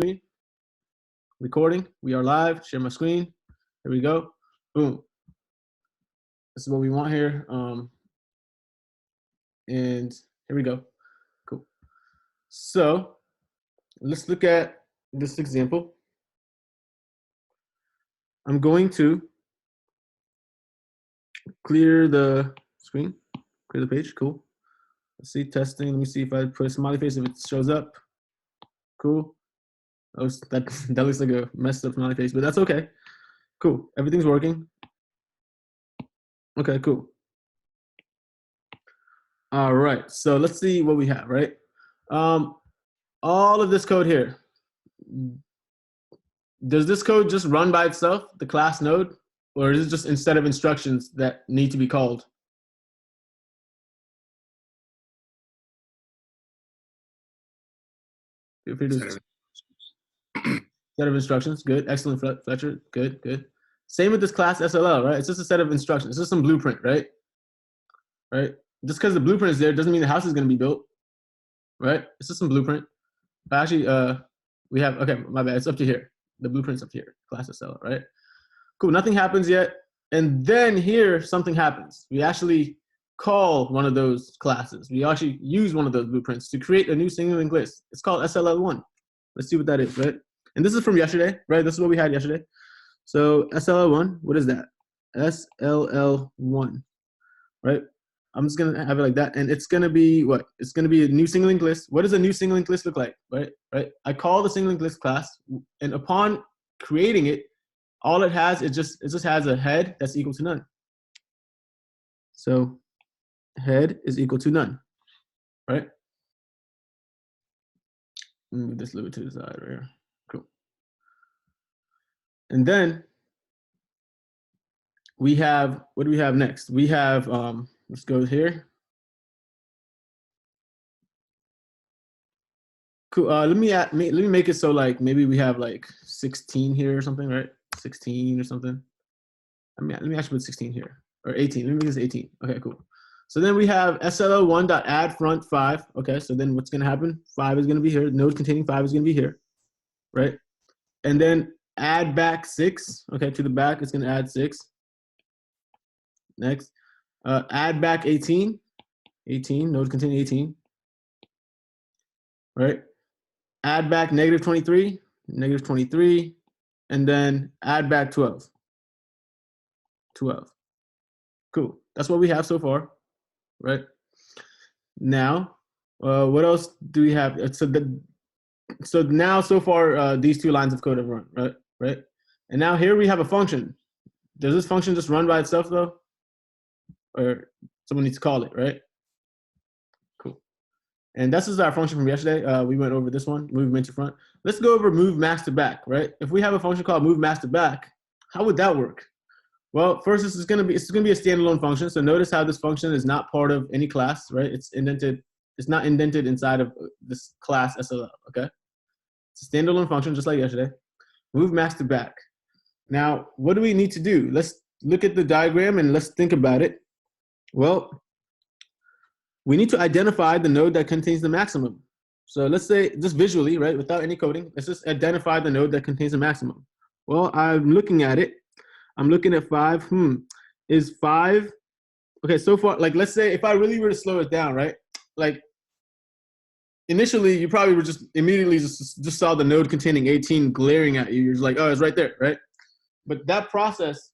screen. Recording. We are live. Share my screen. Here we go. Boom. This is what we want here. And here we go. Cool. So let's look at this example. I'm going to clear the screen, clear the page. Cool. Let's see, testing. Let me see if I put a smiley face, if it shows up. Cool. Oh, that looks like a messed up smiley face, but that's okay. Cool. Everything's working. Okay, cool. All right. So let's see what we have, right? All of this code here. Does this code just run by itself, the class node, or is it just instead of instructions that need to be called? Feel free to set of instructions. Good. Excellent, Fletcher. Good, good. Same with this class SLL, right? It's just a set of instructions. It's just some blueprint, right? Right? Just because the blueprint is there doesn't mean the house is going to be built, right? It's just some blueprint. But actually, we have, okay, my bad. It's up to here. The blueprint's up here, class SLL, right? Cool. Nothing happens yet. And then here, something happens. We actually call one of those classes. We actually use one of those blueprints to create a new single linked list. It's called SLL1. Let's see what that is, right? And this is from yesterday, right? This is what we had yesterday. So SLL1, what is that? SLL1, right? I'm just gonna have it like that, and it's gonna be what? It's gonna be a new single linked list. What does a new single linked list look like, right? Right? I call the single linked list class, and upon creating it, all it has is it just has a head that's equal to none. So head is equal to none, right? Move this a little bit to the side right here. Cool. And then we have, what do we have next? We have, let's go here. Cool. Let me make it so like maybe we have like 16 here or something, right? 16 or something. Let me actually put 16 here, or 18. Let me make this 18. Okay, cool. So then we have SLL1.add front 5. Okay, so then what's going to happen? 5 is going to be here. Node containing 5 is going to be here, right? And then add back 6. Okay, to the back, it's going to add 6. Next, add back 18. 18, node containing 18. Right? Add back negative 23, negative 23, and then add back 12. 12. Cool. That's what we have so far, right? Now, what else do we have? So now so far these two lines of code have run, right? Right. And now here we have a function. Does this function just run by itself though, or someone needs to call it, right? Cool. And this is our function from yesterday. We went over this one, move main to front. Let's go over MoveMaxBack, right? If we have a function called MoveMaxBack, how would that work? Well, first, it's going to be a standalone function. So notice how this function is not part of any class, right? It's indented. It's not indented inside of this class SLL. Okay, it's a standalone function just like yesterday. MoveMaxBack. Now, what do we need to do? Let's look at the diagram and let's think about it. Well, we need to identify the node that contains the maximum. So let's say just visually, right, without any coding, let's just identify the node that contains the maximum. Well, I'm looking at it. I'm looking at 5. Is 5, okay, so far, like, let's say if I really were to slow it down, right? Like, initially, you probably were just immediately just saw the node containing 18 glaring at you. You're just like, oh, it's right there, right? But that process,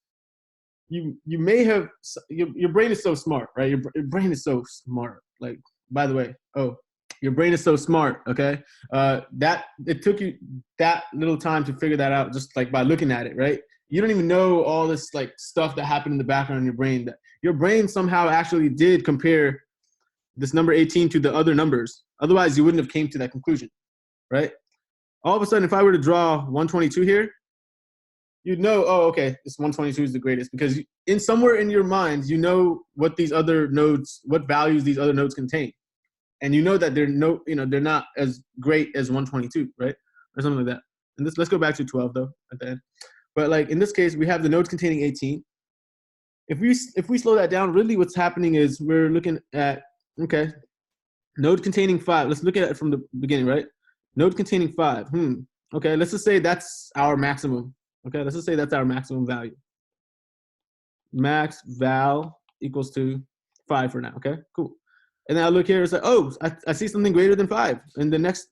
you may have, your brain is so smart, right? Your brain is so smart. Like, by the way, your brain is so smart, okay? It took you that little time to figure that out just like by looking at it, right? You don't even know all this like stuff that happened in the background in your brain. That your brain somehow actually did compare this number 18 to the other numbers. Otherwise, you wouldn't have came to that conclusion, right? All of a sudden, if I were to draw 122 here, you'd know, oh, okay, this 122 is the greatest, because in somewhere in your mind, you know what these other nodes, what values these other nodes contain, and you know that they're not as great as 122, right, or something like that. And let's go back to 12 though at the end. But like in this case, we have the nodes containing 18. If we slow that down, really what's happening is we're looking at, okay, node containing 5. Let's look at it from the beginning, right? Node containing 5. Okay, let's just say that's our maximum. Okay, let's just say that's our maximum value. Max val equals to 5 for now. Okay, cool. And then I look here, it's like, oh, I see something greater than 5. And the next,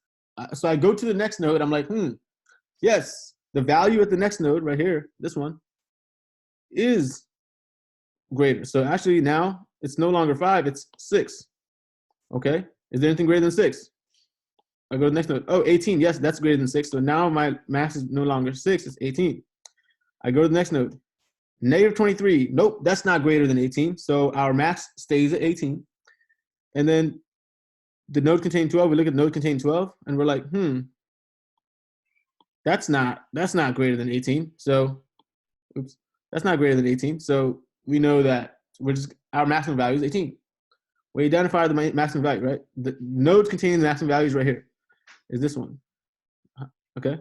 so I go to the next node. I'm like, yes, the value at the next node right here, this one, is greater. So actually now it's no longer 5, it's 6. Okay, is there anything greater than 6? I go to the next node. Oh, 18. Yes, that's greater than 6. So now my max is no longer 6, it's 18. I go to the next node. Negative 23. Nope, that's not greater than 18. So our max stays at 18. And then the node containing 12, we look at node containing 12, and we're like, that's not greater than 18. So, oops, that's not greater than 18. So we know that our maximum value is 18. We identify the maximum value, right? The nodes containing the maximum value is right here. Is this one? Okay.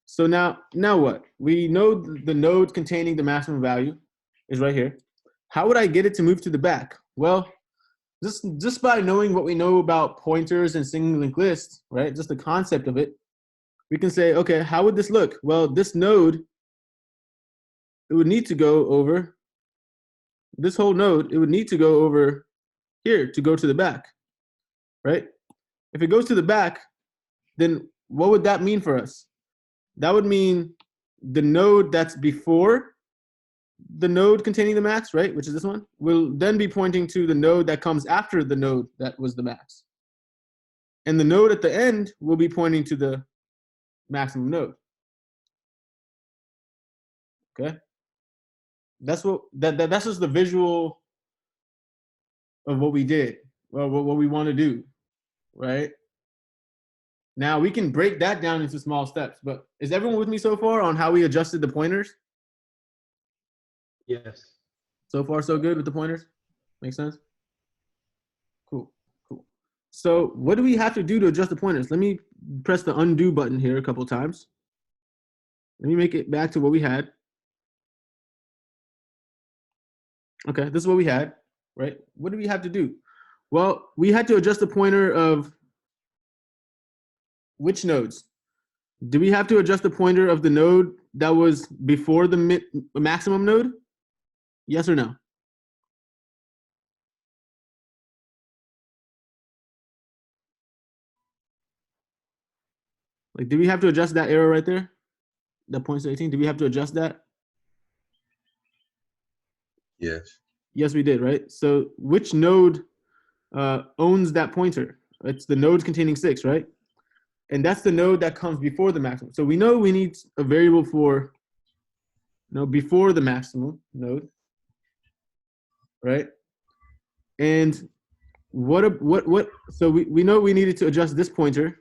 So now what? We know the node containing the maximum value is right here. How would I get it to move to the back? Well, just by knowing what we know about pointers and single linked lists, right? Just the concept of it, we can say, okay, how would this look? Well, this node, it would need to go over this whole node. It would need to go over here to go to the back, right? If it goes to the back, then what would that mean for us? That would mean the node that's before the node containing the max, right, which is this one, will then be pointing to the node that comes after the node that was the max. And the node at the end will be pointing to the maximum node. Okay? That's just the visual of what we did, or what we want to do, right? Now we can break that down into small steps, but is everyone with me so far on how we adjusted the pointers? Yes. So far, so good with the pointers? Make sense? Cool. So what do we have to do to adjust the pointers? Let me press the undo button here a couple times. Let me make it back to what we had. Okay, this is what we had, right? What do we have to do? Well, we had to adjust the pointer of which nodes? Do we have to adjust the pointer of the node that was before the maximum node? Yes or no? Like, do we have to adjust that arrow right there? That points to 18. Do we have to adjust that? Yes. Yes, we did, right? So which node owns that pointer? It's the node containing 6, right? And that's the node that comes before the maximum. So we know we need a variable for before the maximum node, right? And so we know we needed to adjust this pointer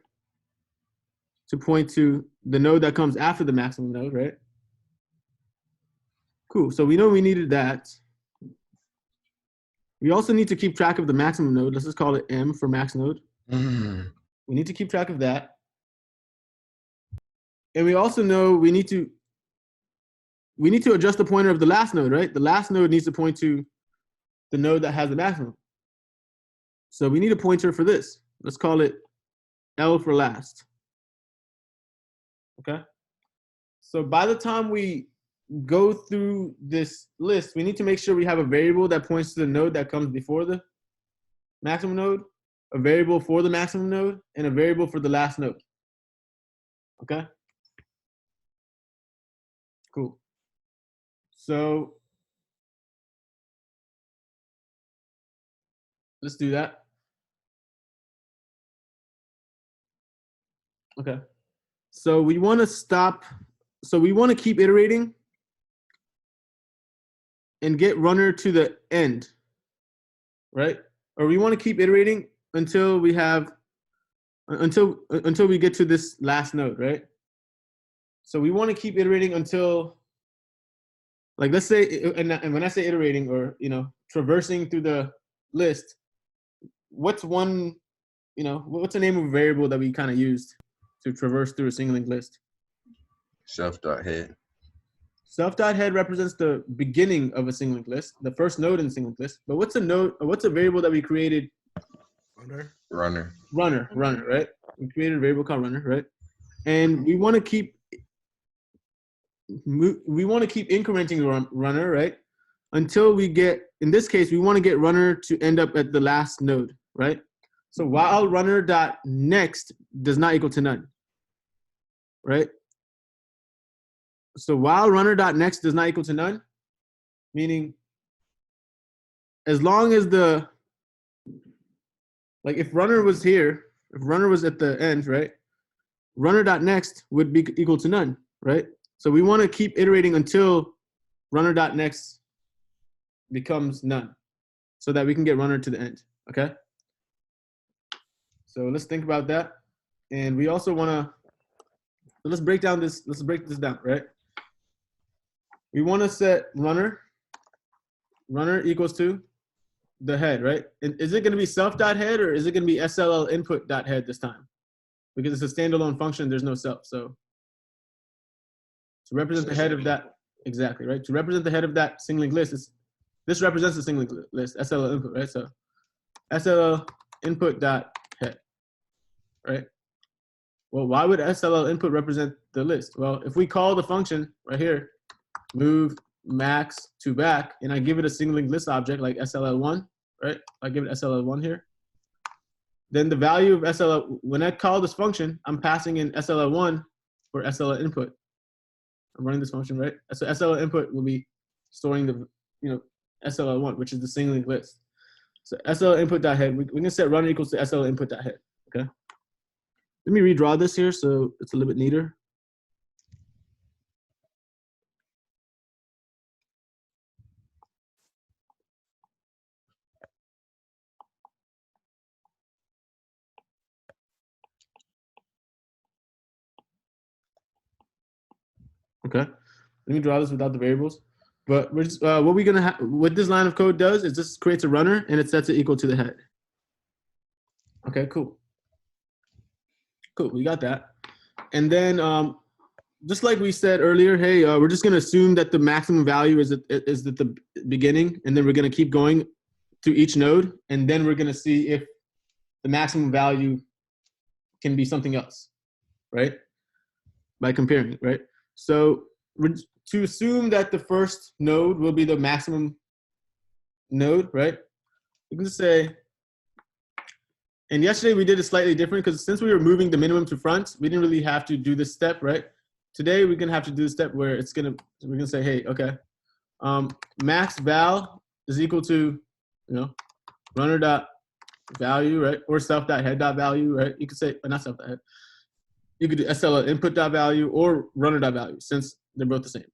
to point to the node that comes after the maximum node, right? Cool. So we know we needed that. We also need to keep track of the maximum node. Let's just call it M for max node. We need to keep track of that. And we also know we need to adjust the pointer of the last node, right? The last node needs to point to the node that has the maximum. So we need a pointer for this. Let's call it L for last. Okay. So by the time we go through this list, we need to make sure we have a variable that points to the node that comes before the maximum node, a variable for the maximum node, and a variable for the last node. Okay? Cool. So let's do that. Okay. So we want to keep iterating and get runner to the end, right? Or we want to keep iterating until we get to this last node, right? So we want to keep iterating until, like, let's say, and when I say iterating, or traversing through the list, what's the name of a variable that we kind of used to traverse through a single linked list? Self.head. Self.head represents the beginning of a single linked list, the first node in the single linked list. But what's a variable that we created? Runner. Runner, right? We created a variable called runner, right? and we want to keep incrementing runner, right? Until we get, in this case, we want to get runner to end up at the last node, right? So while runner dot next does not equal to none, right? So while runner dot next does not equal to none, meaning as long as the, like if runner was here, if runner was at the end, right? Runner dot next would be equal to none, right? So we want to keep iterating until runner dot next becomes none, so that we can get runner to the end. Okay. So let's think about that, and we also want to, let's break this down, right? We want to set runner equals to the head, right? And is it going to be self.head or is it going to be SLL input.head this time? Because it's a standalone function, there's no self. So to represent the head of that, exactly, right? To represent the head of that singling list, this represents the singling list, SLL input, right? So SLL input.head, right? Well, why would SLL input represent the list? Well, if we call the function right here, move max to back, and I give it a singling list object like SLL1, right? I give it SLL1 here. Then the value of SLL, when I call this function, I'm passing in SLL1 for SLL input. I'm running this function, right? So SLL input will be storing the, SLL1, which is the singling list. So SLL input.head, we can set runner equals to SLL input.head, okay? Let me redraw this here so it's a little bit neater. Okay, let me draw this without the variables. But we're just, what we're gonna what this line of code does is this creates a runner and it sets it equal to the head. Okay, cool. Cool, we got that. And then just like we said earlier, hey, we're just gonna assume that the maximum value is at the beginning, and then we're gonna keep going to each node, and then we're gonna see if the maximum value can be something else, right? By comparing, right? So to assume that the first node will be the maximum node, right? You can just say, and yesterday we did it slightly different because since we were moving the minimum to front, we didn't really have to do this step, right? Today we're gonna have to do the step where we're gonna say, hey, okay, max val is equal to, runner dot value, right? Or self dot head dot value, right? You could say, not self dot head. You could do SLL input dot value or runner dot value since they're both the same,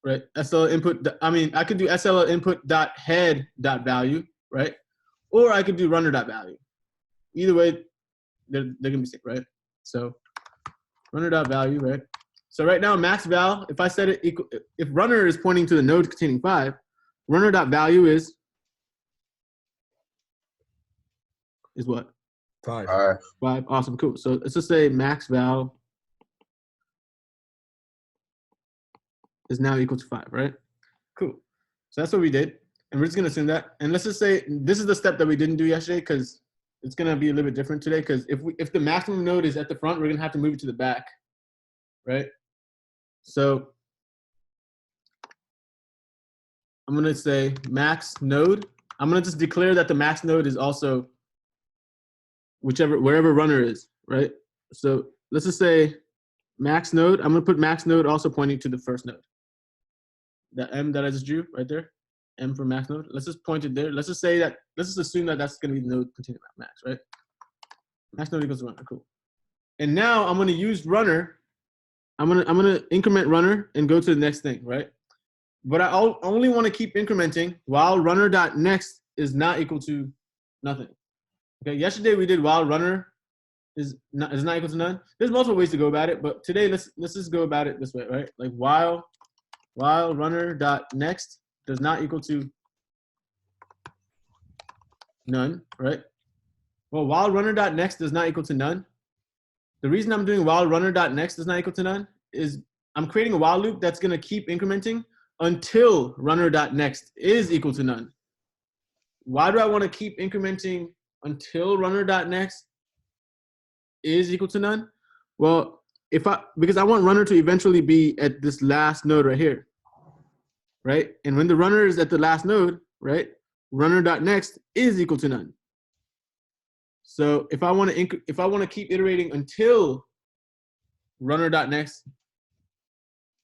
right? SLL input, I could do SLL input dot head dot value, right? Or I could do runner dot value. Either way, they're gonna be same, right? So runner dot value, right? So right now, max val, if I set it equal, if runner is pointing to the node containing 5, runner dot value is what? 5. 5. Awesome, cool. So let's just say max val is now equal to 5, right? Cool. So that's what we did. And we're just gonna assume that. And let's just say this is the step that we didn't do yesterday because it's gonna be a little bit different today. Because if the maximum node is at the front, we're gonna have to move it to the back, right? So I'm gonna say max node. I'm gonna just declare that the max node is also wherever runner is, right? So let's just say max node. I'm gonna put max node also pointing to the first node. That M that I just drew right there, M for max node. Let's just point it there. Let's just say that. Let's just assume that that's gonna be the node containing max, right? Max node equals runner. Cool. And now I'm gonna use runner. I'm gonna increment runner and go to the next thing, right? But I only want to keep incrementing while runner dot next is not equal to nothing. Okay. Yesterday we did while runner is not equal to none. There's multiple ways to go about it, but today let's just go about it this way, right? Like while runner dot next does not equal to none, right? Well, while runner dot next does not equal to none. The reason I'm doing while runner dot next does not equal to none is I'm creating a while loop that's gonna keep incrementing until runner dot next is equal to none. Why do I want to keep incrementing until runner dot next is equal to none? Well, because I want runner to eventually be at this last node right here, right? And when the runner is at the last node, right, runner.next is equal to none. So if I want to keep iterating until runner.next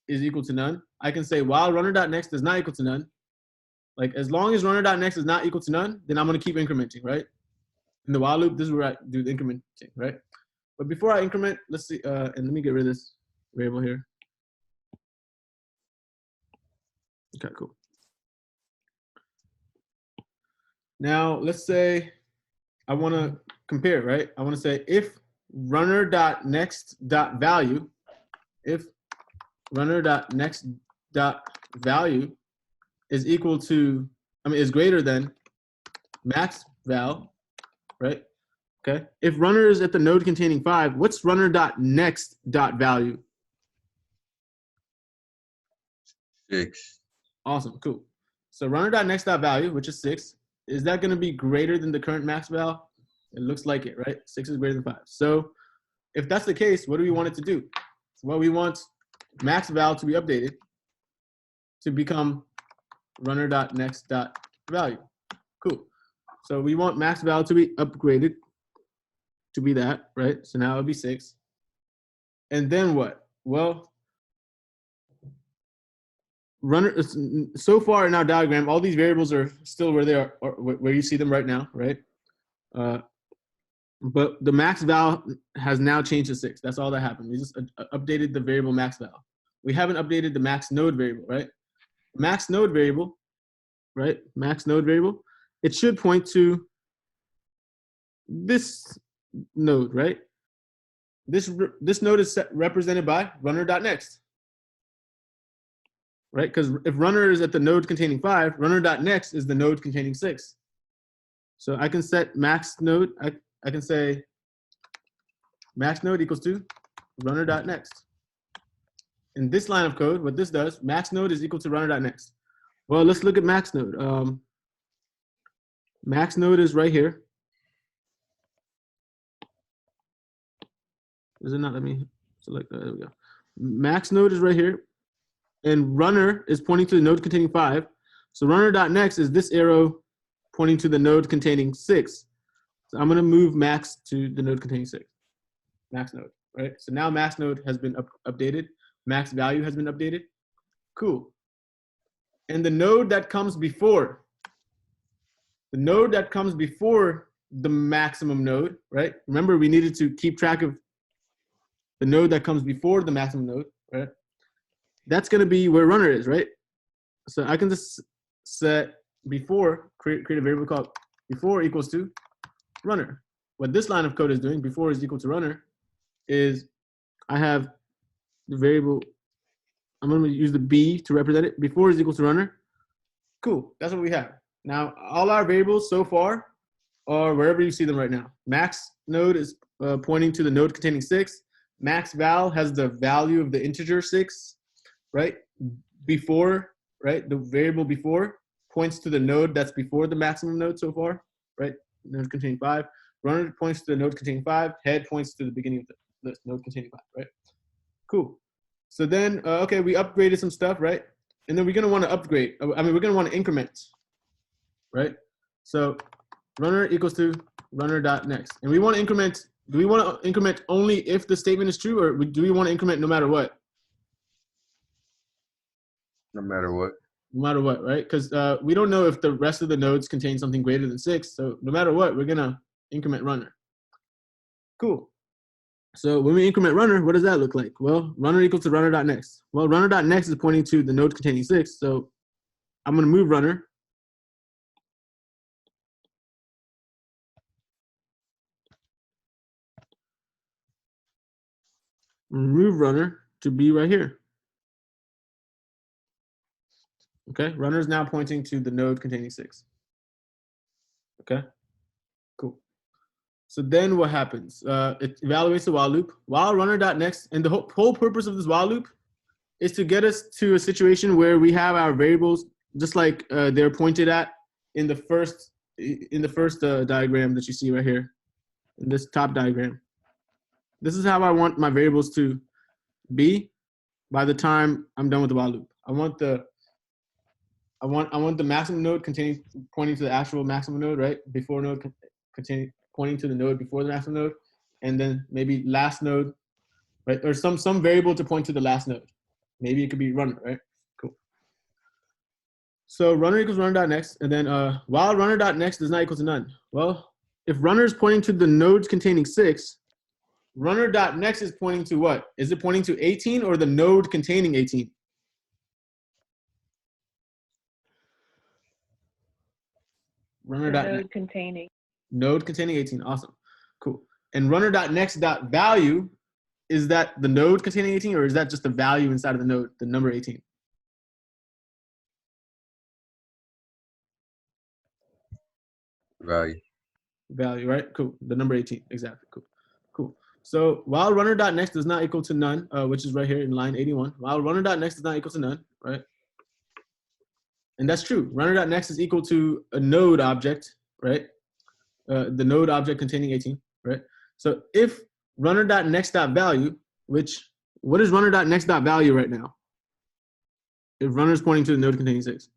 is equal to none, I can say while runner.next is not equal to none, like as long as runner.next is not equal to none, then I'm going to keep incrementing, right? In the while loop, this is where I do the incrementing, right? But before I increment, let's see, and let me get rid of this variable here. Okay, cool. Now let's say I want to compare, right? I want to say if runner.next.value, if runner.next.value is equal to, is greater than max val, right? Okay. If runner is at the node containing 5, what's runner.next.value? 6. Awesome, cool. So runner.next.value, which is 6, is that going to be greater than the current max val? It looks like it, right? 6 is greater than 5. So if that's the case, what do we want it to do? Well, we want max val to be updated to become runner.next.value. Cool. So we want max val to be upgraded to be that, right? So now it'll be 6. And then what? Well, runner. So far in our diagram, all these variables are still where they are, or where you see them right now, right? But the max val has now changed to 6. That's all that happened. We just updated the variable max val. We haven't updated the max node variable, right? Max node variable, right? Max node variable. It should point to this node, right? This node is represented by runner.next, right? Because if runner is at the node containing 5, runner.next is the node containing 6. So I can set max node. I can say max node equals to runner.next. In this line of code, what this does, max node is equal to runner.next. Well, let's look at max node. Max node is right here. Does it not let me select that? There we go. Max node is right here. And runner is pointing to the node containing 5. So runner.next is this arrow pointing to the node containing 6. So I'm going to move max to the node containing 6. Max node, right? So now max node has been updated. Max value has been updated. Cool. And the node that comes before, the maximum node, right? Remember, we needed to keep track of the node that comes before the maximum node, right? That's going to be where runner is, right? So I can just set before, create a variable called before equals to runner. What this line of code is doing, before is equal to runner, is I have the variable, I'm going to use the B to represent it. Before is equal to runner. Cool, that's what we have. Now, all our variables so far are wherever you see them right now. Max node is pointing to the node containing 6. Max val has the value of the integer 6, right? Before, right? The variable before points to the node that's before the maximum node so far, right? Node containing 5. Runner points to the node containing 5. Head points to the beginning of the list, node containing 5, right? Cool. So then, okay, we upgraded some stuff, right? And then we're going to want to upgrade. We're going to want to increment, right? So runner equals to runner.next. And we want to increment. Do we want to increment only if the statement is true, or do we want to increment no matter what? No matter what. No matter what, right? Because we don't know if the rest of the nodes contain something greater than 6. So no matter what, we're going to increment runner. Cool. So when we increment runner, what does that look like? Well, runner equals to runner.next. Well, runner.next is pointing to the node containing 6. So I'm going to move runner. Move runner to be right here. Okay, runner is now pointing to the node containing 6. Okay, cool. So then what happens? It evaluates the while loop. While runner.next, and the whole purpose of this while loop is to get us to a situation where we have our variables just like they're pointed at in the first diagram that you see right here, in this top diagram. This is how I want my variables to be by the time I'm done with the while loop. I want the maximum node pointing to the actual maximum node, right? Before node pointing to the node before the maximum node, and then maybe last node, right? Or some variable to point to the last node. Maybe it could be runner, right? Cool. So runner equals runner.next, and then while runner.next is not equal to none. Well, if runner is pointing to the nodes containing 6, runner.next is pointing to what? Is it pointing to 18 or the node containing 18? Node containing. Node containing 18. Awesome. Cool. And runner.next.value, is that the node containing 18 or is that just the value inside of the node, the number 18? Value, right? Cool. The number 18. Exactly. Cool. Cool. So while runner.next does not equal to none, which is right here in line 81, while runner.next is not equal to none, right? And that's true. Runner.next is equal to a node object, right? The node object containing 18, right? So if runner.next.value, what is runner.next.value right now? If runner is pointing to the node containing 6.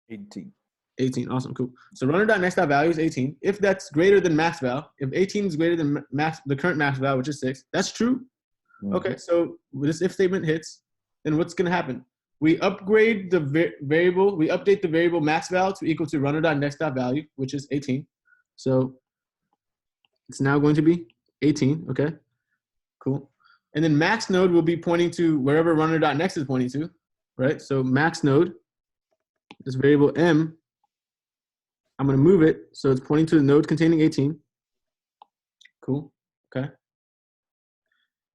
18. 18, awesome, cool. So runner.next.value is 18. If that's greater than max val, if 18 is greater than the current max val, which is 6, that's true. Mm-hmm. Okay, so this if statement hits, then what's gonna happen? We upgrade the variable, we update the variable max val to equal to runner.next.value, which is 18. So it's now going to be 18, okay? Cool. And then max node will be pointing to wherever runner.next is pointing to, right? So max node, this variable m, I'm gonna move it so it's pointing to the node containing 18. Cool, okay.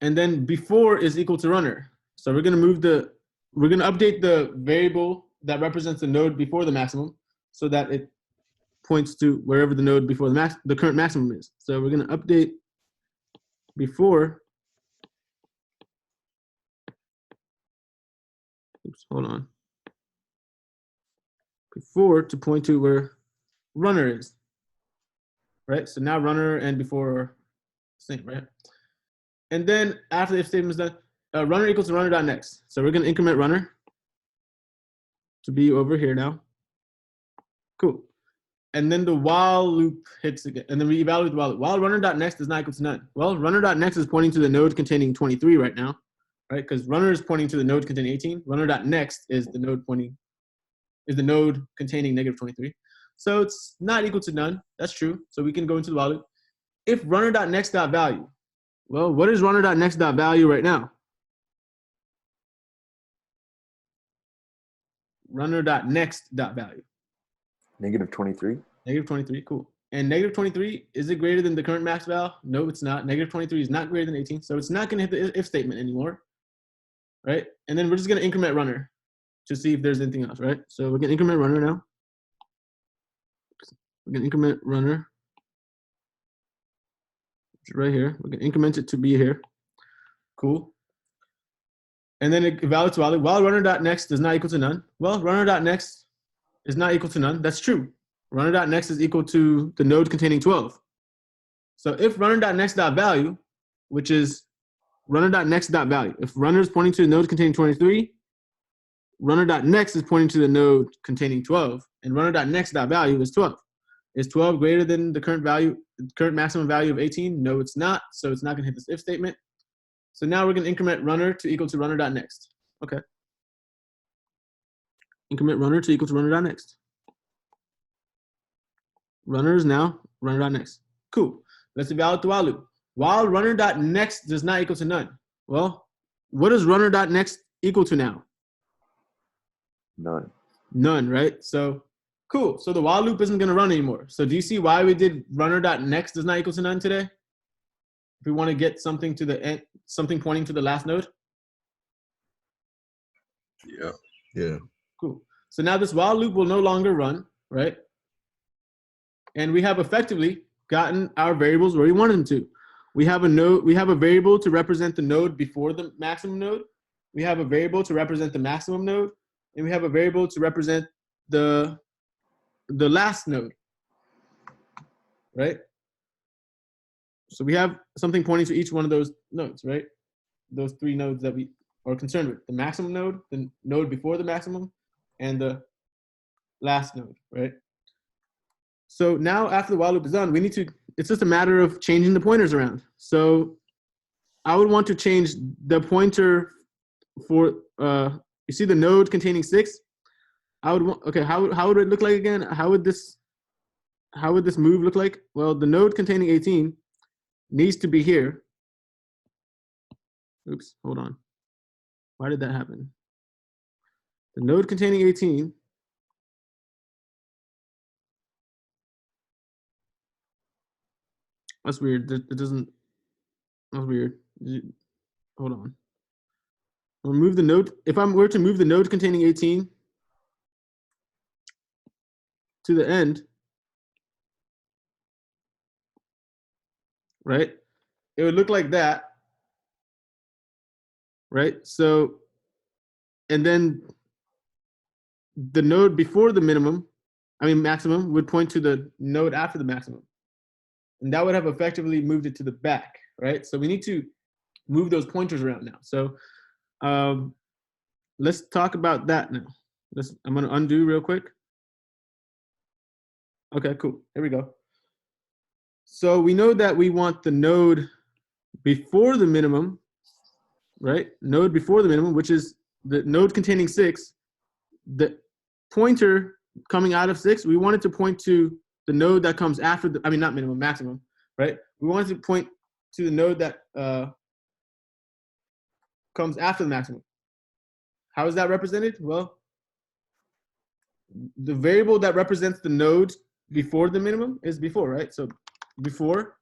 And then before is equal to runner. So we're gonna update the variable that represents the node before the maximum so that it points to wherever the node before the current maximum is. So we're gonna update before, oops, hold on. Before to point to where runner is, right? So now runner and before are same, right? And then after the if statement is done, runner equals to runner.next. So we're gonna increment runner to be over here now. Cool. And then the while loop hits again, and then we evaluate the while loop. While runner.next is not equal to none. Well, runner.next is pointing to the node containing 23 right now, right? Because runner is pointing to the node containing 18. Runner.next is the node containing negative 23. So it's not equal to none. That's true. So we can go into the while loop. If runner.next.value, well, what is runner.next.value right now? Runner.next.value. Negative 23. Negative 23, cool. And negative 23, is it greater than the current max val? No, it's not. Negative 23 is not greater than 18, so it's not gonna hit the if statement anymore, right? And then we're just gonna increment runner to see if there's anything else, right? So we're gonna increment runner now. We're gonna increment runner, right here. We're gonna increment it to be here. Cool. And then it evaluates while runner.next is not equal to none. Well, runner.next is not equal to none. That's true. Runner.next is equal to the node containing 12. So if runner.next.value, which is runner.next.value, if runner is pointing to the node containing 23, runner.next is pointing to the node containing 12, and runner.next.value is 12. Is 12 greater than the current maximum value of 18? No, it's not. So it's not going to hit this if statement. So now we're going to increment runner to equal to runner.next. Okay. Increment runner to equal to runner.next. Runner is now runner.next. Cool. Let's evaluate the while loop. While runner.next does not equal to none. Well, what is runner.next equal to now? None. None, right? So cool. So the while loop isn't going to run anymore. So do you see why we did runner.next does not equal to none today? If we want to get something to the end, something pointing to the last node. Yeah. Yeah. Cool. So now this while loop will no longer run, right? And we have effectively gotten our variables where we wanted them to. We have a node, we have a variable to represent the node before the maximum node. We have a variable to represent the maximum node, and we have a variable to represent the last node, right? So we have something pointing to each one of those nodes, right? Those three nodes that we are concerned with: the maximum node, the node before the maximum, and the last node, right? So now after the while loop is done, we need to, it's just a matter of changing the pointers around. So I would want to change the pointer for, you see the node containing 6? I would want, okay, how would it look like again? How would this move look like? Well, the node containing 18 needs to be here. Oops, hold on. Why did that happen? The node containing 18 that's weird. It doesn't, that's weird. Hold on. I'll move the node. If I were to move the node containing 18 to the end, right? It would look like that, right? So, and then the node before the maximum would point to the node after the maximum. And that would have effectively moved it to the back, right? So we need to move those pointers around now. So let's talk about that now. I'm gonna undo real quick. Okay, cool, here we go. So we know that we want the node before the minimum, right? Node before the minimum, which is the node containing 6, the pointer coming out of 6, we want it to point to the node that comes after the, not minimum, maximum, right? We want it to point to the node that comes after the maximum. How is that represented? Well, the variable that represents the node before the minimum is before, right? So before,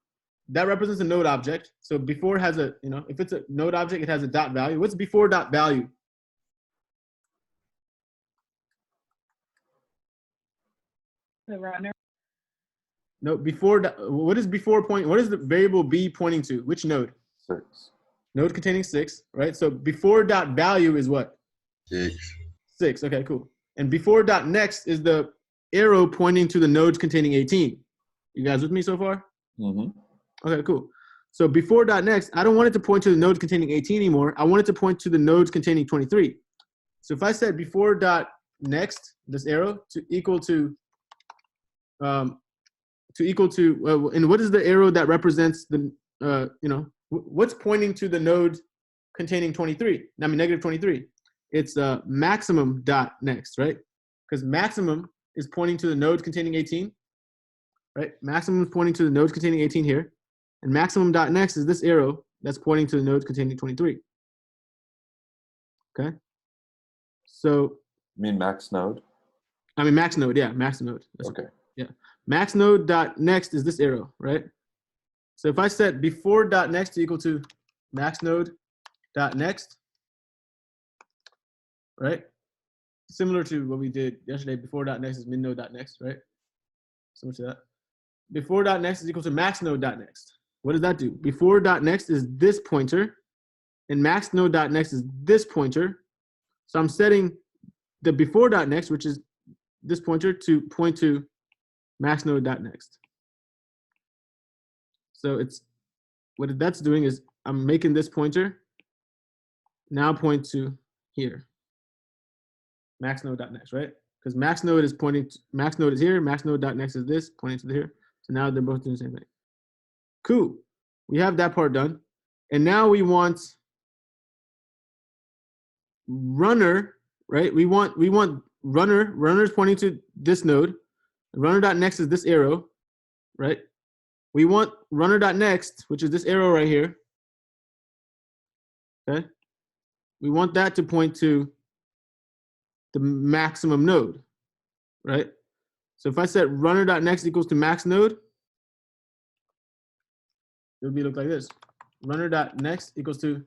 that represents a node object. So before has a, if it's a node object, it has a dot value. What's before dot value? The runner. No, before, what is before point? What is the variable b pointing to? Which node? 6. Node containing 6, right? So before dot value is what? 6. 6, okay, cool. And before dot next is the arrow pointing to the nodes containing 18. You guys with me so far? Mm-hmm. Okay, cool. So before dot next, I don't want it to point to the nodes containing 18 anymore. I want it to point to the nodes containing 23. So if I said before dot next, this arrow to equal to, and what is the arrow that represents the, what's pointing to the node containing 23? Negative 23. It's maximum dot next, right? Because maximum is pointing to the node containing 18, right? Maximum is pointing to the nodes containing 18 here. And maximum dot next is this arrow that's pointing to the nodes containing 23. Okay. So. You mean max node? Max node, yeah, max node. That's okay. Yeah. Max node dot next is this arrow, right? So if I set before dot next equal to max node dot next, right? Similar to what we did yesterday, before dot next is min node dot next, right? Similar to that. Before dot next is equal to max node dot next. What does that do? Before dot next is this pointer, and max node dot next is this pointer. So I'm setting the before dot next, which is this pointer, to point to max node dot next. So it's, what that's doing is I'm making this pointer now point to here, max node dot next, right? Because max node is pointing to, max node is here, max node dot next is this, pointing to here. So now they're both doing the same thing. Cool. We have that part done. And now we want runner, right? We want runner's pointing to this node. Runner dot next is this arrow, right? We want runner dot next, which is this arrow right here. Okay. We want that to point to the maximum node, right? So if I set runner dot next equals to max node, it would look like this. Runner dot next equals to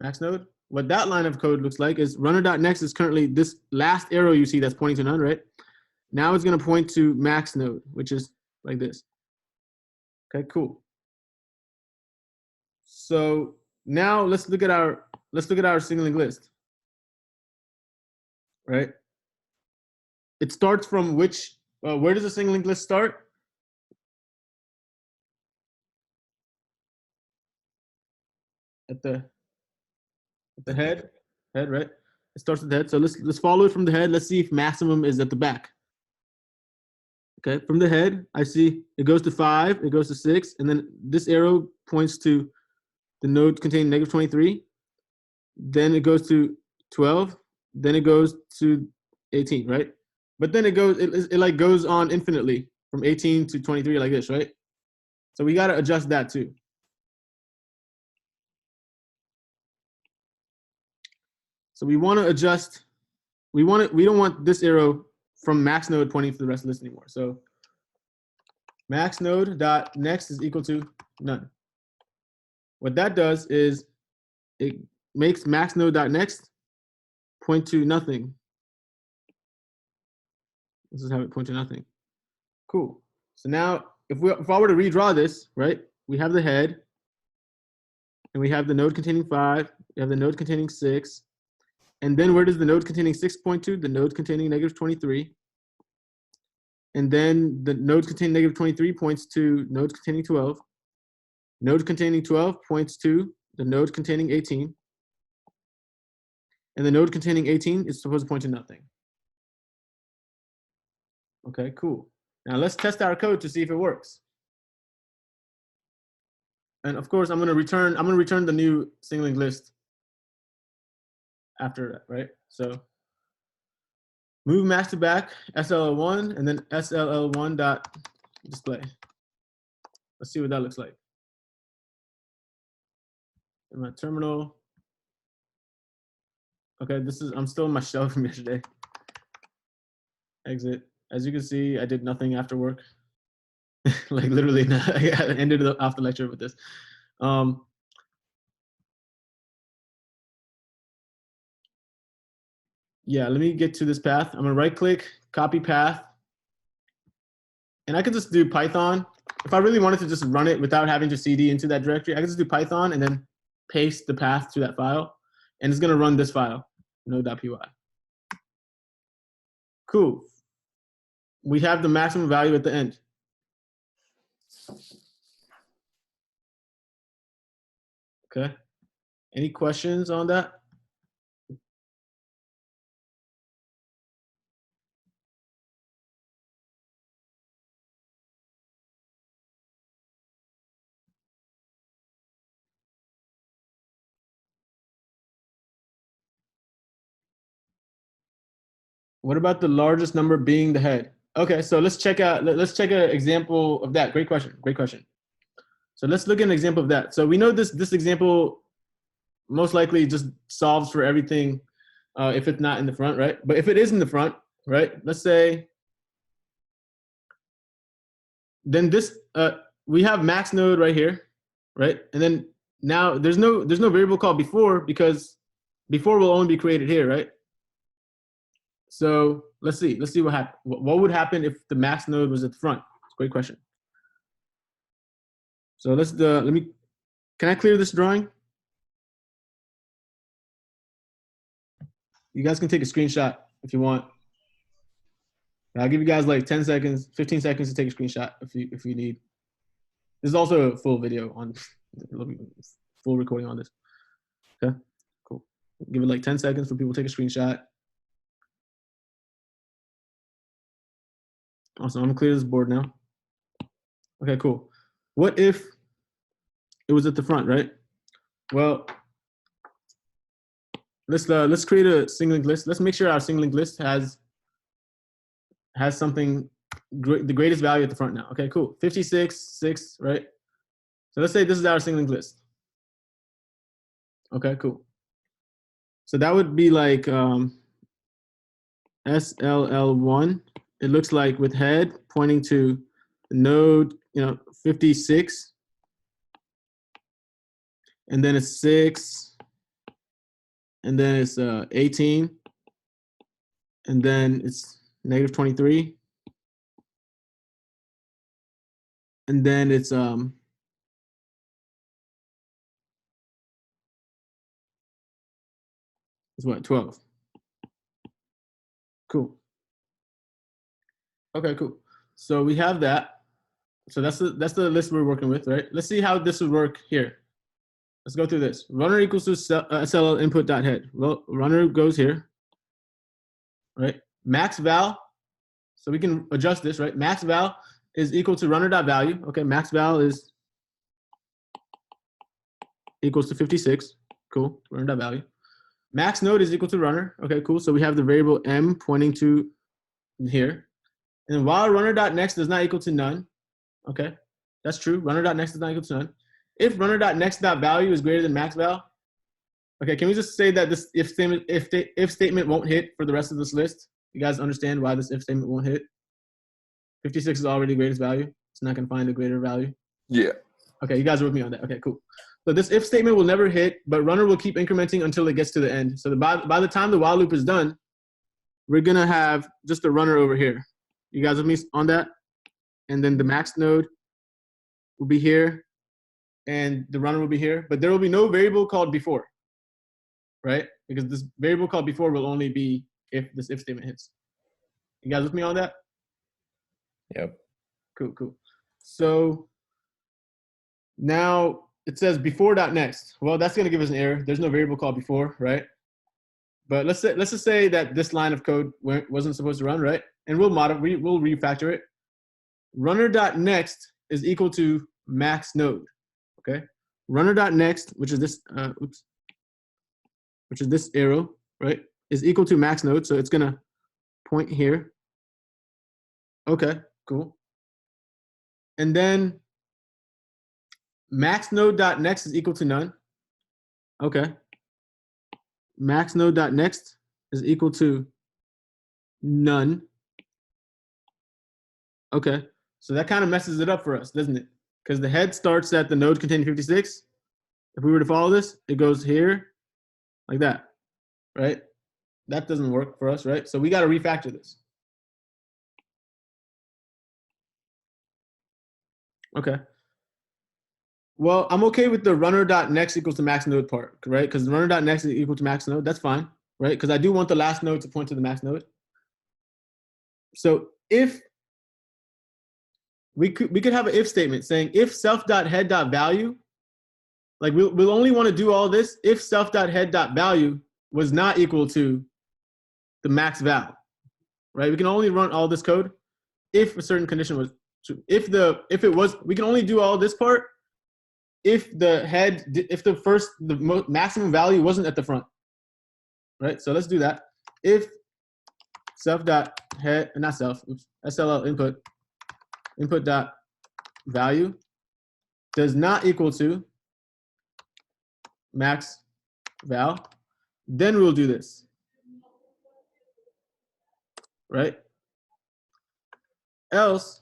max node. What that line of code looks like is runner dot next is currently this last arrow you see that's pointing to none, right? Now it's going to point to max node, which is like this. Okay, cool. So now let's look at our signaling list, right? It starts from which, where does the signaling list start? at the head, right? It starts at the head. So let's follow it from the head. Let's see if maximum is at the back. Okay, from the head, I see it goes to 5, it goes to 6, and then this arrow points to the node containing negative 23. Then it goes to 12. Then it goes to 18, right? But then it like goes on infinitely from 18 to 23 like this, right? So we got to adjust that too. So we want to adjust. We don't want this arrow from max node pointing to the rest of the list anymore. So max node dot next is equal to none. What that does is it makes max node dot next point to nothing. Let's just have it point to nothing. Cool. So now if I were to redraw this, right? We have the head, and we have the node containing 5. We have the node containing 6. And then where does the node containing 6 point to? The node containing negative 23. And then the node containing negative 23 points to node containing 12. Node containing 12 points to the node containing 18. And the node containing 18 is supposed to point to nothing. Okay, cool. Now let's test our code to see if it works. And of course, I'm gonna return the new singling list after that, right? So MoveMaxBack SLL1 and then SLL1 dot display. Let's see what that looks like. In my terminal. Okay, I'm still in my shell from yesterday. Exit. As you can see, I did nothing after work. Like literally, I ended off the lecture with this. Yeah, let me get to this path. I'm gonna right click, copy path. And I could just do Python. If I really wanted to just run it without having to CD into that directory, I could just do Python and then paste the path to that file. And it's gonna run this file, node.py. Cool. We have the maximum value at the end. Okay. Any questions on that? What about the largest number being the head? Okay, so let's check an example of that. Great question. Great question. So let's look at an example of that. So we know this example most likely just solves for everything if it's not in the front, right? But if it is in the front, right? Let's say then this we have max node right here, right? And then now there's no variable called before because before will only be created here, right? So let's see what happens. What would happen if the max node was at the front? It's a great question. So can I clear this drawing? You guys can take a screenshot if you want. I'll give you guys like 10 seconds, 15 seconds to take a screenshot if you need. There's also a full video on, full recording on this. Okay, cool. Give it like 10 seconds for people to take a screenshot. Awesome, I'm gonna clear this board now. Okay, cool. What if it was at the front, right? Well, let's create a singling list. Let's make sure our singling list has something the greatest value at the front now. Okay, cool. 56, 6, right? So let's say this is our singling list. Okay, cool. So that would be like SLL1. It looks like with head pointing to the node, 56. And then it's 6. And then it's 18. And then it's negative 23. And then it's what, 12. Cool. Okay, cool. So we have that. So that's the list we're working with, right? Let's see how this would work here. let's go through this. Runner equals to SLL input dot head. Well, runner goes here, right? Max val, so we can adjust this, right? Max val is equal to runner dot value. Okay, max val is equals to 56. Cool, runner dot value. Max node is equal to runner. Okay, cool. So we have the variable m pointing to here. And while runner dot next does not equal to none, okay, that's true. Runner dot next is not equal to none. If runner dot next dot value is greater than max val, okay, can we just say that this if statement won't hit for the rest of this list? You guys understand why this if statement won't hit? 56 is already the greatest value. It's not going to find a greater value. Yeah. Okay, you guys are with me on that. Okay, cool. So this if statement will never hit, but runner will keep incrementing until it gets to the end. So by the time the while loop is done, we're going to have just a runner over here. You guys with me on that? And then the max node will be here, and the runner will be here. But there will be no variable called before, right? Because this variable called before will only be if this if statement hits. You guys with me on that? Yep. Cool, cool. So now it says before dot next. Well, that's going to give us an error. There's no variable called before, right? But let's just say that this line of code wasn't supposed to run, right? And we'll refactor it. Runner dot next is equal to max node. Okay. Runner dot next, which is this, which is this arrow, right, is equal to max node. So it's gonna point here. Okay, cool. And then max node dot next is equal to none. Okay. Max node dot next is equal to none. Okay, so that kind of messes it up for us, doesn't it? Because the head starts at the node containing 56. If we were to follow this, it goes here like that, right? That doesn't work for us, right? So we got to refactor this. Okay. Well, I'm okay with the runner dot next equals to max node part, right? Because the runner dot next is equal to max node. That's fine, right? Because I do want the last node to point to the max node. So if we could have an if statement saying if self.head.value, like we'll only want to do all this if self.head.value was not equal to the max val, right? We can only run all this code if a certain condition was true. If it was, we can only do all this part if the maximum value wasn't at the front, right? So let's do that. If self.head, not self, oops, SLL input dot value does not equal to max val, then we'll do this, right? Else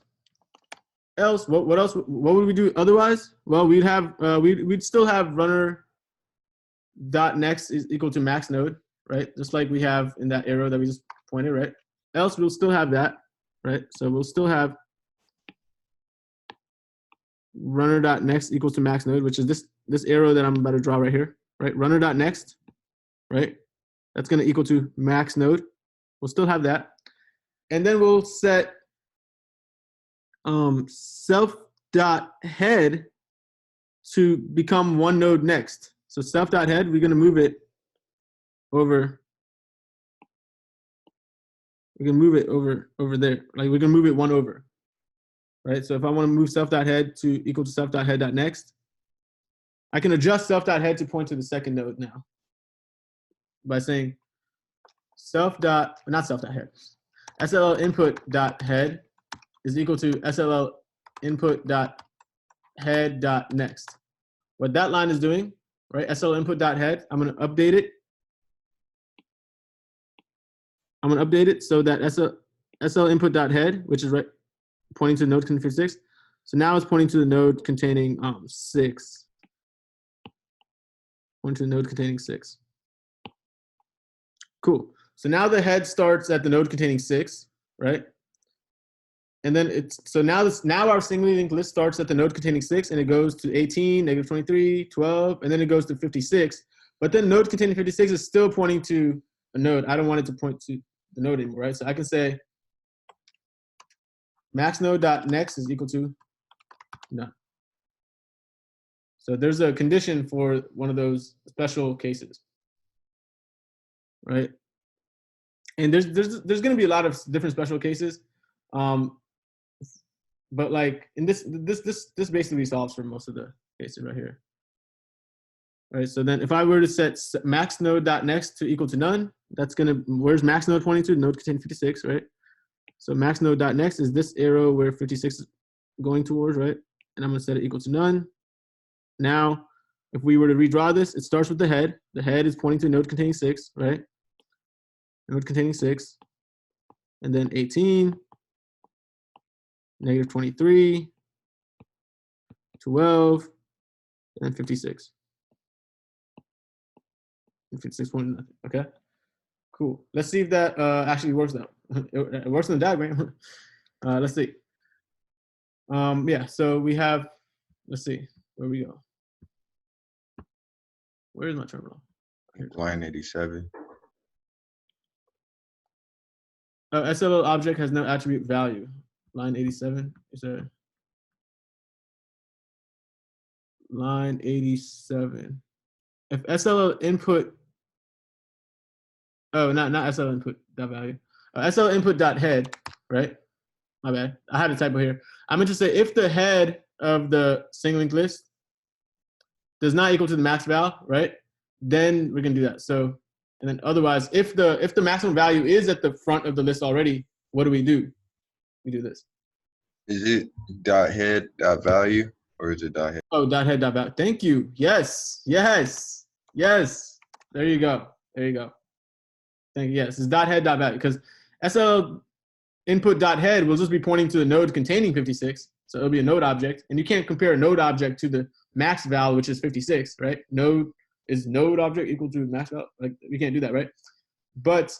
what else, what would we do otherwise? Well, we'd still have runner dot next is equal to max node, right? Just like we have in that arrow that we just pointed, right? Else we'll still have that, right? So we'll still have runner dot next equals to max node, which is this arrow that I'm about to draw right here, right? Runner dot next, right? That's going to equal to max node. We'll still have that, and then we'll set self dot head to become one node next. So self dot head, we're going to move it over. We can move it over there. Like we can move it one over. Right? So if I want to move self.head to equal to self.head.next, I can adjust self.head to point to the second node now by saying not self.head, SLL input.head is equal to SLL input.head.next. What that line is doing, right? SLL input.head, I'm going to update it. I'm going to update it so that SL input.head, which is right pointing to the node containing 6. So now it's pointing to the node containing 6. Pointing to the node containing 6. Cool. So now the head starts at the node containing 6, right? And then now our singly linked list starts at the node containing 6, and it goes to 18, -23, 12, and then it goes to 56. But then node containing 56 is still pointing to a node. I don't want it to point to the node anymore, right? So I can say max node dot next is equal to none. So there's a condition for one of those special cases, right? And there's going to be a lot of different special cases, but like in this basically solves for most of the cases right here, right? So then if I were to set max node dot next to equal to none, that's gonna, where's max node 22? Node contain 56, right? So max node dot next is this arrow where 56 is going towards, right? And I'm gonna set it equal to none. Now, if we were to redraw this, it starts with the head. The head is pointing to a node containing 6, right? Node containing 6. And then 18, negative 23, 12, and 56. And 56 point nothing. Okay, cool. Let's see if that actually works now. It works in the diagram. Let's see. Yeah, so we have, let's see, where we go. Where's my terminal? Line 87. SLO object has no attribute value. Line 87 is a line 87. If SLO input, oh, not SLO input dot value. SLO input dot head, right? My bad. I had a typo here. I'm interested if the head of the single linked list does not equal to the max val, right? Then we can do that. So, and then otherwise, if the maximum value is at the front of the list already, what do? We do this. Is it dot head dot value or is it dot head? Oh, dot head dot value. Thank you. Yes. There you go. Thank you. Yes, it's dot head dot value because SL input dot head will just be pointing to the node containing 56. So it'll be a node object, and you can't compare a node object to the max val, which is 56, right? Node is node object equal to max val. Like we can't do that, right? But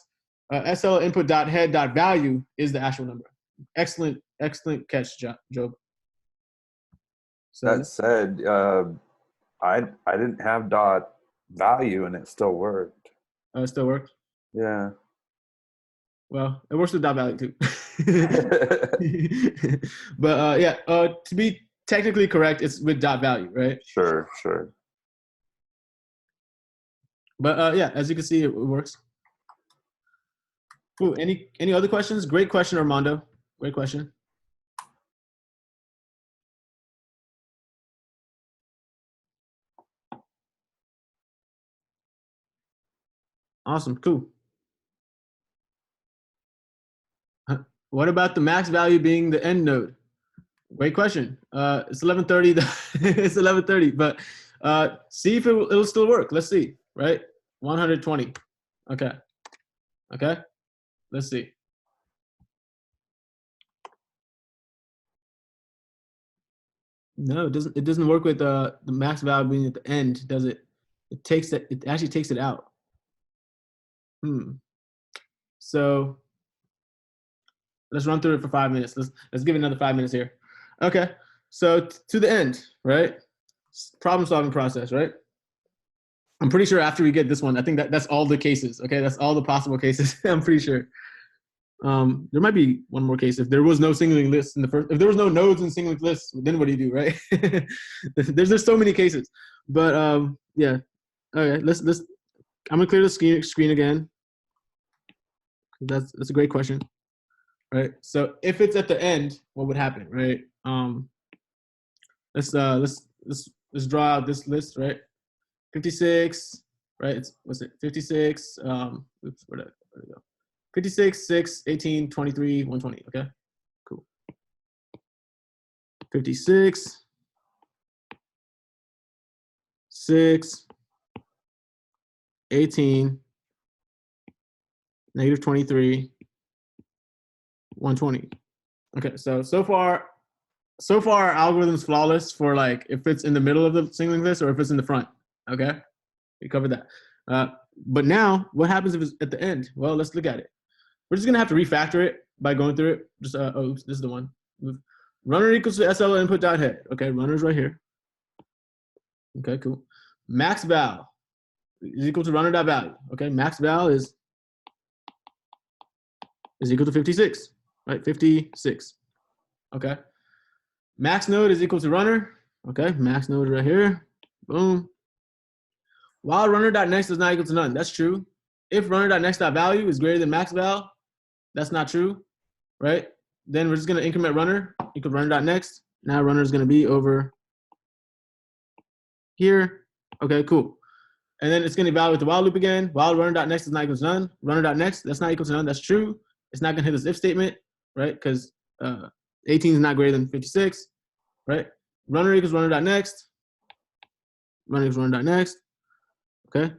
SL input dot head dot value is the actual number. Excellent catch, Job. So That said, I didn't have dot value and it still worked. it still works. Yeah. Well, it works with dot value too. But yeah, to be technically correct, it's with dot value, right? Sure. But yeah, as you can see, it works. Cool. Any other questions? Great question, Armando. Great question. Awesome. Cool. What about the max value being the end node? Great question. It's 11:30. It's 11:30. But see if it'll still work. Let's see. Right? 120. Okay. Let's see. No, it doesn't. It doesn't work with the max value being at the end, does it? It takes it. It actually takes it out. So let's run through it for 5 minutes. Let's give it another 5 minutes here. Okay. So to the end, right? Problem solving process, right? I'm pretty sure after we get this one, I think that's all the cases. Okay, that's all the possible cases. I'm pretty sure. There might be one more case. If there was no single linked list in the first, if there was no nodes in single linked lists, then what do you do, right? there's so many cases. But yeah. Okay, let's. I'm gonna clear the screen again. That's a great question, right? So if it's at the end, what would happen, right? Let's draw out this list, right? 56, right? What's it? 56. Oops, where did it go? 56, 6, 18, 23, 120. Okay, cool. 56, 6, 18, negative 23, 120. Okay, so far our algorithm's flawless for like if it's in the middle of the single linked list or if it's in the front. Okay, we covered that. But now what happens if it's at the end? Well, let's look at it. We're just gonna have to refactor it by going through it. Just oops, this is the one. Runner equals to SL input dot head. Okay, runner's right here. Okay, cool. Max val is equal to runner dot value. Okay, max val is equal to 56, right? 56. Okay. Max node is equal to runner. Okay, max node right here. Boom. While runner.next is not equal to none. That's true. If runner.next.value is greater than max val, that's not true, right? Then we're just going to increment runner equal runner.next. Now runner is going to be over here. Okay, cool. And then it's going to evaluate the while loop again. While runner.next is not equal to none. Runner.next, that's not equal to none. That's true. It's not going to hit this if statement, right? Because 18 is not greater than 56, right? Runner equals runner.next. Runner equals runner.next. Okay.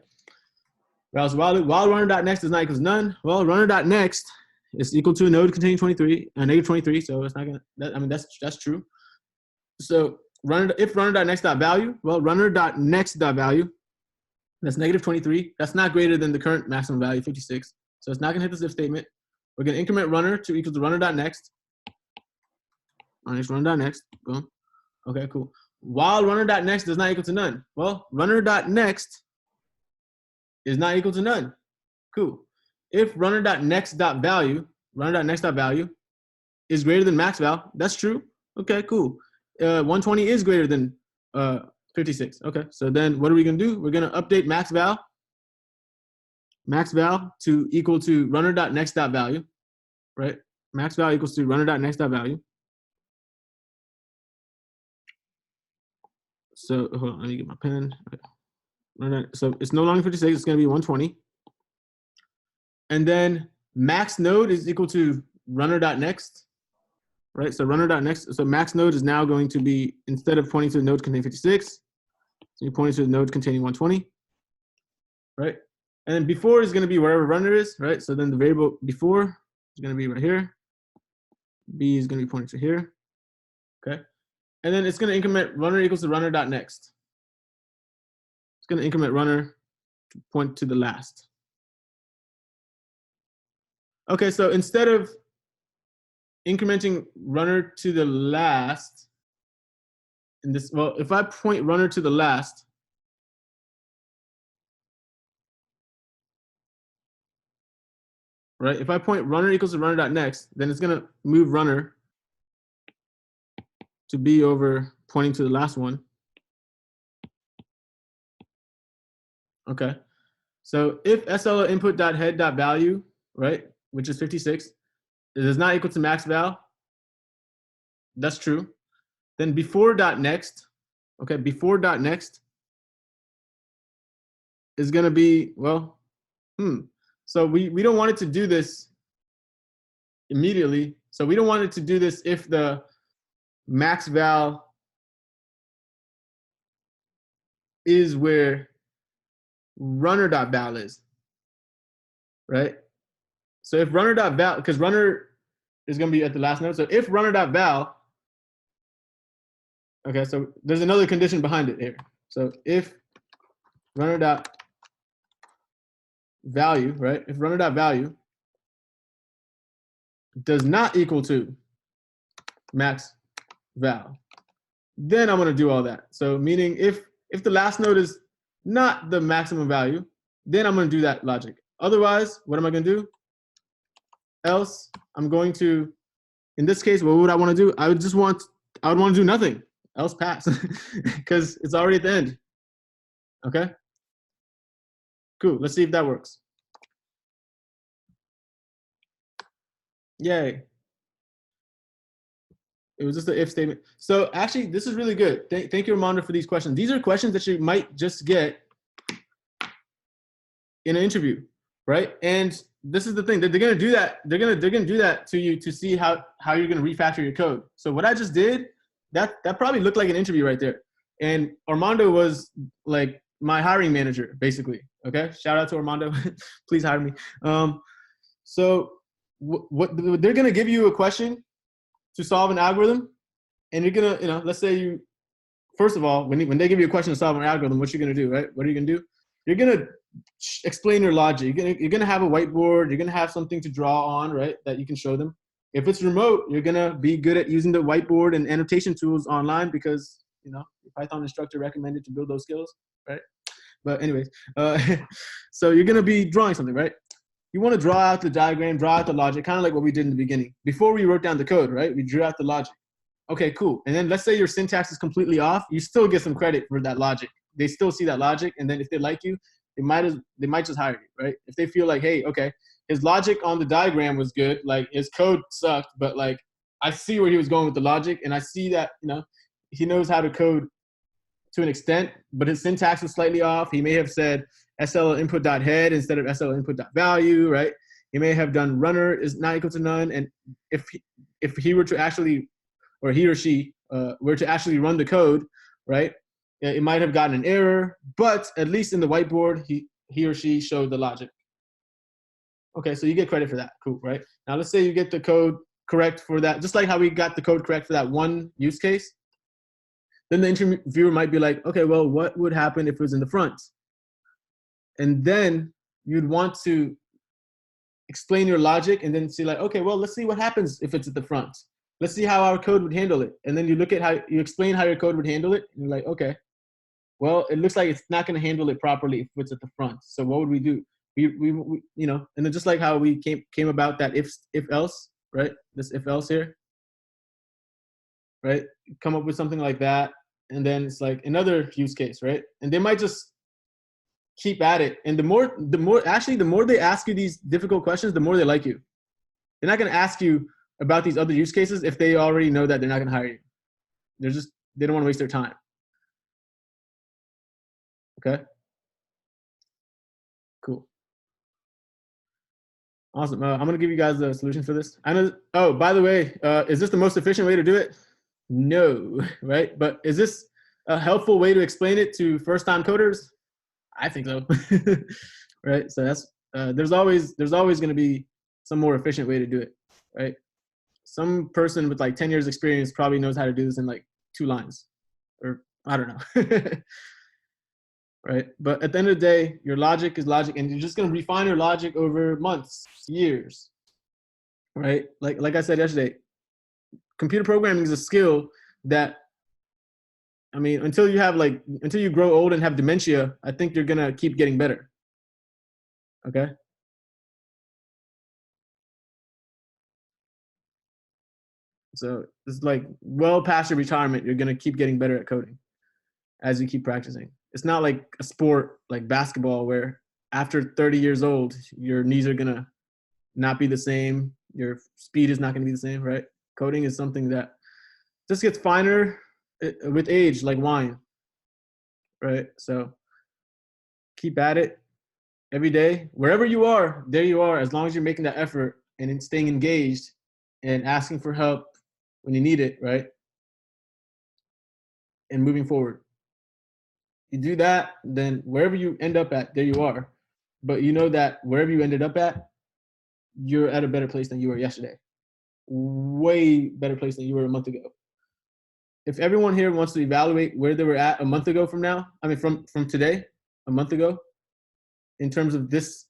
While runner.next is not equal to none, well, runner.next is equal to a node containing 23, negative 23. So it's not going to, I mean, that's true. So if runner.next.value, well, runner.next.value, that's negative 23. That's not greater than the current maximum value, 56. So it's not going to hit this if statement. We're going to increment runner to equal to runner.next. Runner.next. Boom. Okay, cool. While runner.next is not equal to none. Well, runner.next is not equal to none. Cool. If runner.next.value is greater than max val, that's true. Okay, cool. 120 is greater than 56. Okay, so then what are we going to do? We're going to update max val to equal to runner.next.value, right? Max val equals to runner.next.value. So hold on, let me get my pen. So it's no longer 56, it's going to be 120. And then max node is equal to runner.next, right? So runner.next, so max node is now going to be, instead of pointing to the node containing 56, so you're pointing to the node containing 120, right? And then before is going to be wherever runner is, right? So then the variable before is going to be right here. B is going to be pointing to here, okay? And then it's going to increment runner equals to runner.next. It's going to increment runner to point to the last. Okay, so instead of incrementing runner to the last, in this, well, if I point runner to the last, right? If I point runner equals to runner.next, then it's going to move runner to be over pointing to the last one. Okay. So if SLO input.head.value, right, which is 56, it is not equal to max val, that's true. Then before.next, okay, before.next is going to be, well, so we don't want it to do this immediately. So we don't want it to do this if the max val is where runner.val is, right? So if runner.val, because runner is going to be at the last node. So if runner.val, okay, so there's another condition behind it here. So if runner.value, right? If runner.value does not equal to max val, then I'm going to do all that. So meaning if the last node is not the maximum value, then I'm going to do that logic. Otherwise, what am I going to do? Else, I'm going to, in this case, what would I want to do? I would want to do nothing. Else pass, because it's already at the end. Okay? Cool. Let's see if that works. Yay. It was just an if statement. So actually, this is really good. Thank you, Armando, for these questions. These are questions that you might just get in an interview, right? And this is the thing. They're going to do that. They're going to do that to you to see how you're going to refactor your code. So what I just did, that probably looked like an interview right there. And Armando was like my hiring manager, basically. Okay, shout out to Armando. Please hire me. So what they're going to give you a question to solve an algorithm, and you're going to, let's say you, first of all, when they give you a question to solve an algorithm, what you're going to do, right? What are you going to do? You're going to explain your logic. You're going to have a whiteboard. You're going to have something to draw on, right, that you can show them. If it's remote, you're going to be good at using the whiteboard and annotation tools online because, your Python instructor recommended to build those skills, right? But anyways, so you're going to be drawing something, right? You want to draw out the diagram, draw out the logic, kind of like what we did in the beginning. Before we wrote down the code, right? We drew out the logic. Okay, cool. And then let's say your syntax is completely off. You still get some credit for that logic they still see that logic, and then if they like you, they might just hire you, right? If they feel like, hey, okay, his logic on the diagram was good, like his code sucked, but like I see where he was going with the logic, and I see that, you know, he knows how to code to an extent, but his syntax was slightly off. He may have said SL input dot head instead of SL input dot value, right? He may have done runner is not equal to none, and if he were to actually, or he or she were to actually run the code, right, it might have gotten an error, but at least in the whiteboard, he or she showed the logic. Okay, so you get credit for that. Cool, right? Now let's say you get the code correct for that, just like how we got the code correct for that one use case. Then the interviewer might be like, okay, well, what would happen if it was in the front? And then you'd want to explain your logic and then see like, okay, well, let's see what happens if it's at the front. Let's see how our code would handle it. And then you look at how you explain how your code would handle it. And you're like, okay, well, it looks like it's not going to handle it properly if it's at the front. So what would we do? We you know, and then just like how we came about that if else, right? This if else here, right? Come up with something like that. And then it's like another use case, right? And they might just keep at it. And the more they ask you these difficult questions, the more they like you. They're not going to ask you about these other use cases if they already know that they're not going to hire you. They don't want to waste their time. Okay. Cool. Awesome. I'm going to give you guys the solution for this. I know. Oh, by the way, is this the most efficient way to do it? No, right? But is this a helpful way to explain it to first-time coders? I think so. Right? So that's there's always going to be some more efficient way to do it, right? Some person with like 10 years experience probably knows how to do this in like 2 lines, or I don't know. Right? But at the end of the day, your logic is logic, and you're just going to refine your logic over months, years, right? Like I said yesterday, computer programming is a skill that, I mean, until you grow old and have dementia, I think you're going to keep getting better. Okay? So it's like well past your retirement, you're going to keep getting better at coding as you keep practicing. It's not like a sport like basketball where after 30 years old, your knees are going to not be the same. Your speed is not going to be the same, right? Coding is something that just gets finer with age, like wine, right? So keep at it every day. Wherever you are, there you are, as long as you're making that effort and staying engaged and asking for help when you need it, right? And moving forward. You do that, then wherever you end up at, there you are. But you know that wherever you ended up at, you're at a better place than you were yesterday. Way better place than you were a month ago. If everyone here wants to evaluate where they were at a month ago from now, I mean from today, a month ago, in terms of this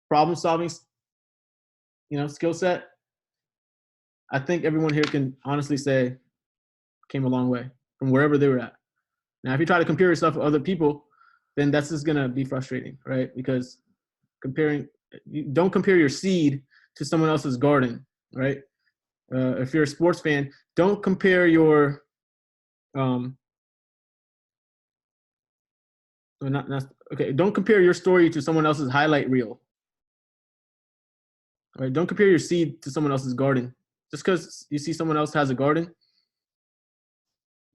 problem solving, skill set, I think everyone here can honestly say came a long way from wherever they were at. Now, if you try to compare yourself with other people, then that's just gonna be frustrating, right? Because don't compare your seed to someone else's garden, right? If you're a sports fan, don't compare your don't compare your story to someone else's highlight reel. Right? Don't compare your seed to someone else's garden. Just because you see someone else has a garden,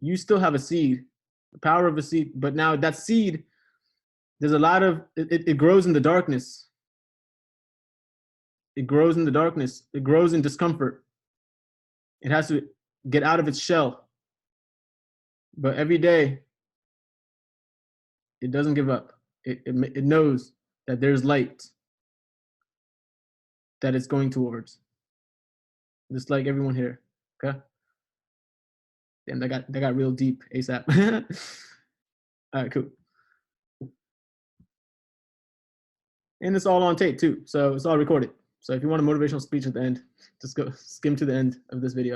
you still have a seed, the power of a seed. But now that seed, there's a lot of it grows in the darkness. It grows in the darkness. It grows in discomfort. It has to get out of its shell. But every day, it doesn't give up. It knows that there's light that it's going towards. Just like everyone here. Okay. Damn, that got real deep ASAP. All right, cool. And it's all on tape too, so it's all recorded. So if you want a motivational speech at the end, just go skim to the end of this video.